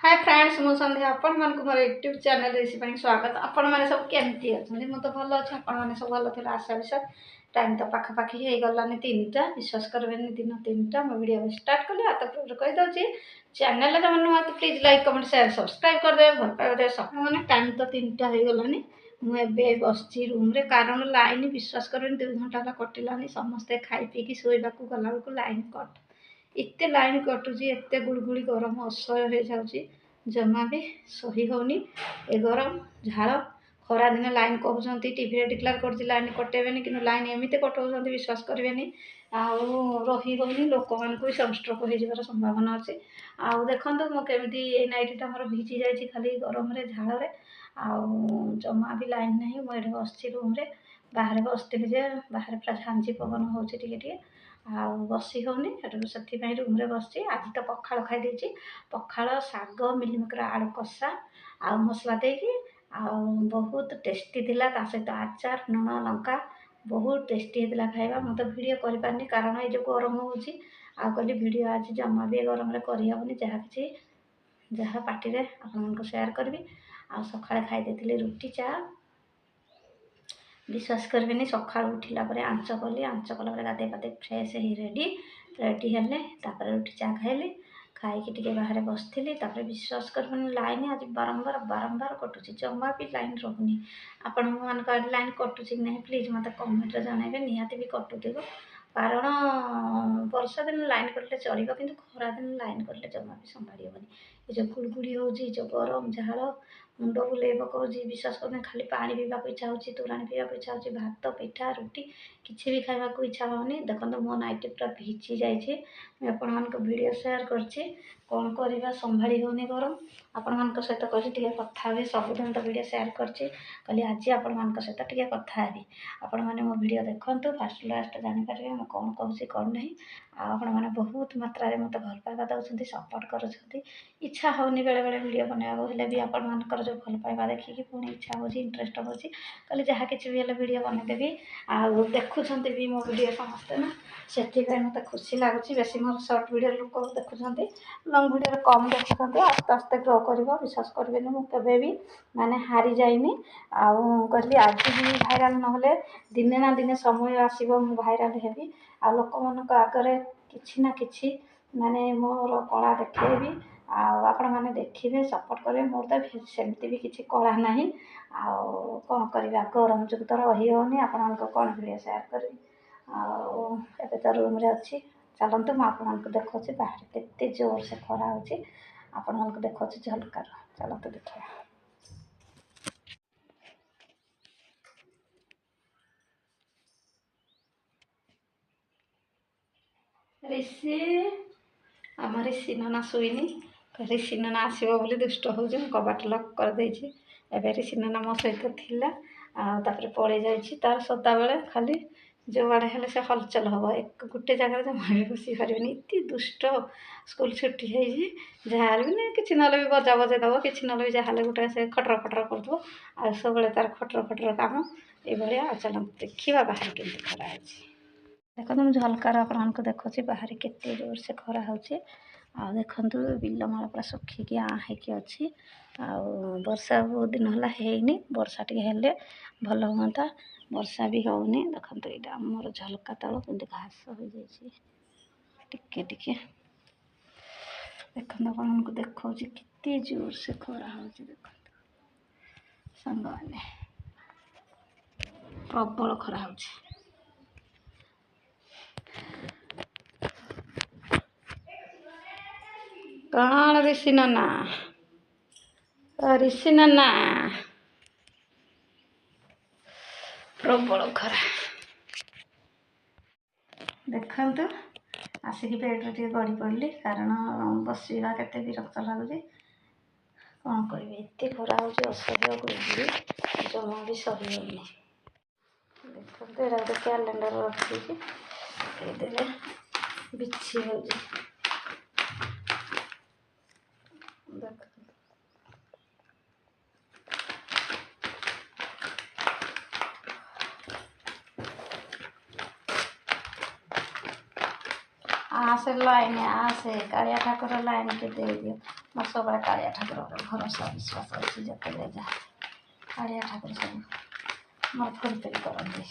Hi friends मु संध्या आपण मन को मोर यूट्यूब चैनल रेसिपी स्वागत। आपण माने सब केमती अछन मु तो भलो अछि आपण माने सब भलो थिला आशा विश्वास। टाइम तो पाखा पाखी हे गलानी 3टा विश्वास करबेनी दिन 3टा मो वीडियो स्टार्ट कली आ तो कहि दउची चैनल रे मन मत please like comment share subscribe कर दे भल पाए दे सब माने टाइम तो 3टा हे गलानी मु एबे बसची रूम रे कारण लाइन विश्वास करबेनी 2 घंटा ला कटिलानी समस्त खाई पी की सोइबा को गला को लाइन कट एते लाइन कटुची एते गुड़गुड़ी गरम असह्य हो जाउची जमा भी सही होनी ए गरम झाड़ खरा दिन लाइन कहते टीवी डिक्लेयर कर लाइन कटेबे कि लाइन एमती कटाऊँ विश्वास करेंगे रही होनी लोक मान भी सनस्ट्रोक हो संभावना अच्छे आउ देखो मुझे नाइटा मोर भिजी जाइए खाली गरम झाड़ जमा भी लाइन ना मुझे बस रूम्रे बाहर बसती बाहर पूरा झांझी पवन हो बसी होनी से रूम्रे बस आज तो पखाड़ खाई पखाड़ शाग मिलमिकर आलू कषा आ मसला देकी बहुत टेस्टी थिला सहित आचार लुण लंका बहुत टेस्टी होता खाଇବା मत भिडियो कर कारण ये जो गरम हो कहली भिडियो आज जमा भी गरम करहबनी जहाँ कि जहाँ पार्टी आप सेयार करी आ सका खाई रुटी चा विश्वास करें सका उठिला आंच कली आंच कला गाधे पाधे फ्रेश ही रेडी रेडी हेले रुटी चा खाइली खाई टी बाहर बसती विश्वास कर लाइन आज बारंबार बारंबार कटुची जमा भी लाइन रोनी आपण मान लाइन कटुची कि नहीं प्लीज मत कमेंट जनइबे निहाती भी कटुथ कारण वर्षा दिन लाइन कटे चलो कि खरा दिन लाइन कटे जमा भी संभाड़ी हेनी ये जो गुड़गुड़ी हो जो गरम झाड़ मुंड बुले पकाऊँ विश्वास कर खाली पानी पीवा इच्छा हो तोराणी पीवा इच्छा हो भात पिठा रुटी किसी भी खावा इच्छा होनी देखो मो नाइट पूरा भिजी जाइए आपण मान वीडियो शेयर करछि कौन करवा संभाली होनी गरम आपण मान सहित कही कथा भी सबुदिन तो वीडियो शेयर करछि कहली आज आपण मान सहित टे कथा हेबी आपण मैंने मो वीडियो देखूँ फास्ट लास्ट जानीपारे मैं कौन कहूँ कौन नहीं आपण मैंने बहुत मात्रा मत भल पाइबा दौरान सपोर्ट कर इच्छा होनी बेले बेले वीडियो बनवाक भी आपण मानकर जो भल पाइबा देखिकी पुणी इच्छा हो इंटरेस्ट हो कहली जहाँ किसी भी वीडियो बनईदेवी आ देखुं भी मो वीडियो समस्ते ना से मत खुशी लगुच बेसी मोर सर्ट वीडियो लोक देखुं लंग वीडियो कम देखुं आस्ते आस्ते ग्रो कर विश्वास करेंगे मुझे भी माने हारी जाइनी कहली आज भी भाइराल ना दिने ना दिने समय आसो भाइराल हेबी आ लोक मान आगे किसी ना कि माने मोर कला देखी आपण मैंने देखिए सपोर्ट करेंगे मोर तो सेमती भी किसी कला ना कौन करवा गरम जो तो रही होनी आपण कौन वीडियो सेयार करी आबे तो रूम रे अच्छी चलतु मुझे देखा बाहर केते जोर से खरा हो आपण देखा झलकार चलतु देखा ऋषि आम ऋषि नना शुईनी ऋषि नना आसो बोली दुष्ट हो कबाट लक करदे एवं ऋषि नना मो सहित थिला तापर पड़े जाइए तार सदा बेले खाली जो आड़े हेले से हलचल हम एक गोटे जगह जमा भी बसी पारे इतनी दुष्ट स्कूल छुट्टी है जहाँ भी ना कि ना भी बजा बजे दब कि ना भी जहाँ गोटे से खटर खटर कर आ सब तार खटर खटर काम ये चल देखा बाहर केमती खरा है देखो मुझे झलकार आप देखुची बाहर केते जोर से खरा हो देखु बिलमाल पूरा सुखिकी आँखि अच्छी वर्षा बहुत दिन है वर्षा टे हेले भल हाँ वर्षा भी होनी देखो यहाँ मोर झलका तल कि घास हो जाए टिके देखो आपको देखा केते जोर से खरा हो देखो सांग मैंने प्रबल खरा हो कौन ऋषि नना ऋषि नना प्रबल खरा देखु आसिक बेड्रे टे गड़ी पड़ली कारण बसवा के विरक्त लगुच कौन करें एत खरा हो असह्य गुड़गुड़ी जमा भी सही होनी देखते एरा गोटे क्यालेंडर रखी बिछी हो आसे लाइन आसे कालिया ठाकुर लाइन के दे दियो ମୋର ସବୁବେଳେ କାଳିଆ ଠାକୁର ଉପରେ ଭରସା ବିଶ୍ୱାସ ଅଛି। ଯେତେବେଳେ ଯାହା କାଳିଆ ଠାକୁର ସବୁ ମୋର ଫୁର୍ତ୍ତି କରନ୍ତି।